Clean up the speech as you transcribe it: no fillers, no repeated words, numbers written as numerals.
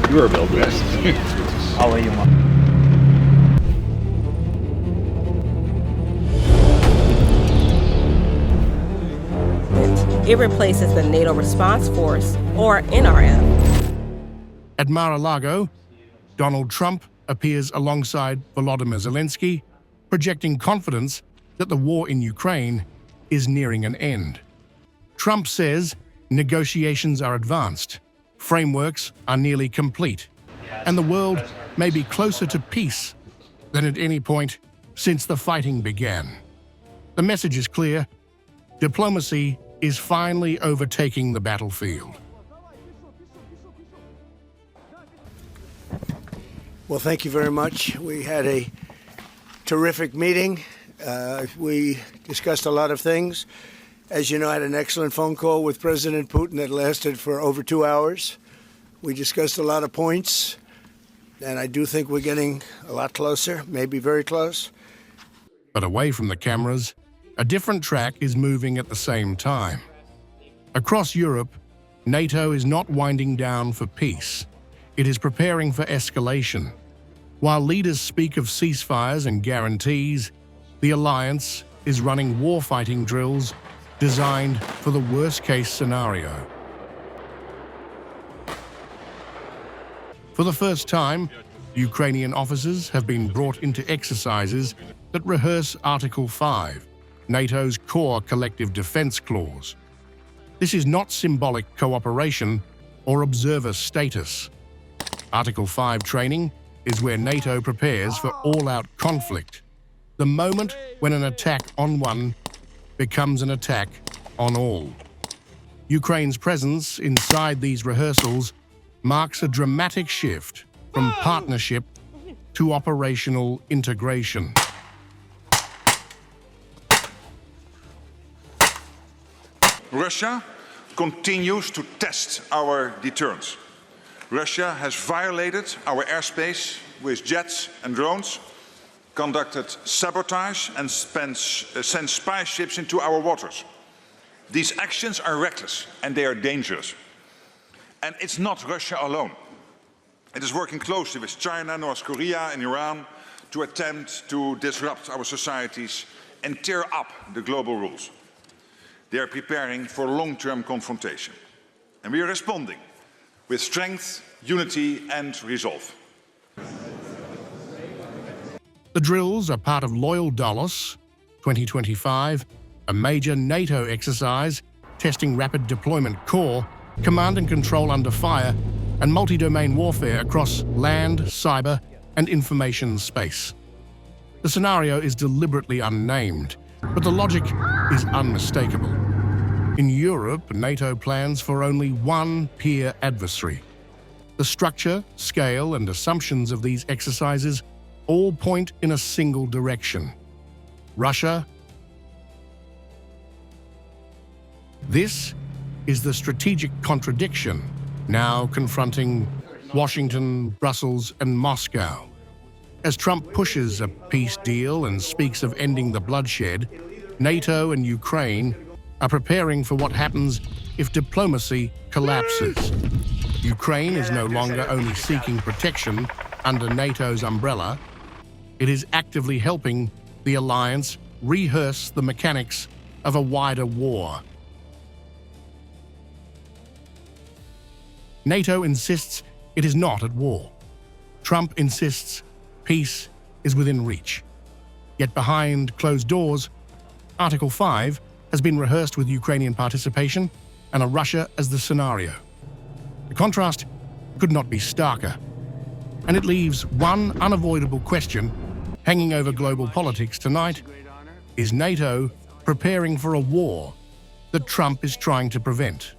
You are wel best. Alle jongen. It replaces the NATO Response Force, or NRF. At Mar-a-Lago, Donald Trump appears alongside Volodymyr Zelensky, projecting confidence that the war in Ukraine is nearing an end. Trump says negotiations are advanced, frameworks are nearly complete, and the world may be closer to peace than at any point since the fighting began. The message is clear: diplomacy is finally overtaking the battlefield. Well, thank you very much. We had a terrific meeting. We discussed a lot of things. As you know, I had an excellent phone call with President Putin that lasted for over 2 hours. We discussed a lot of points, and I do think we're getting a lot closer, maybe very close. But away from the cameras, a different track is moving at the same time. Across Europe, NATO is not winding down for peace. It is preparing for escalation. While leaders speak of ceasefires and guarantees, the alliance is running warfighting drills designed for the worst-case scenario. For the first time, Ukrainian officers have been brought into exercises that rehearse Article 5, NATO's core collective defense clause. This is not symbolic cooperation or observer status. Article 5 training is where NATO prepares for all-out conflict, the moment when an attack on one becomes an attack on all. Ukraine's presence inside these rehearsals marks a dramatic shift from partnership to operational integration. Russia continues to test our deterrence. Russia has violated our airspace with jets and drones, conducted sabotage and sent spy ships into our waters. These actions are reckless and they are dangerous. And it's not Russia alone. It is working closely with China, North Korea and Iran to attempt to disrupt our societies and tear up the global rules. They are preparing for long-term confrontation. And we are responding with strength, unity and resolve. The drills are part of LOYAL DOLOS 2025, a major NATO exercise testing rapid deployment core, command and control under fire, and multi-domain warfare across land, cyber, and information space. The scenario is deliberately unnamed, but the logic is unmistakable. In Europe, NATO plans for only one peer adversary. The structure, scale, and assumptions of these exercises all point in a single direction: Russia. This is the strategic contradiction now confronting Washington, Brussels, and Moscow. As Trump pushes a peace deal and speaks of ending the bloodshed, NATO and Ukraine are preparing for what happens if diplomacy collapses. Ukraine is no longer only seeking protection under NATO's umbrella, it is actively helping the alliance rehearse the mechanics of a wider war. NATO insists it is not at war. Trump insists peace is within reach. Yet behind closed doors, Article 5 has been rehearsed with Ukrainian participation and a Russia as the scenario. The contrast could not be starker, and it leaves one unavoidable question hanging over global politics tonight: is NATO preparing for a war that Trump is trying to prevent?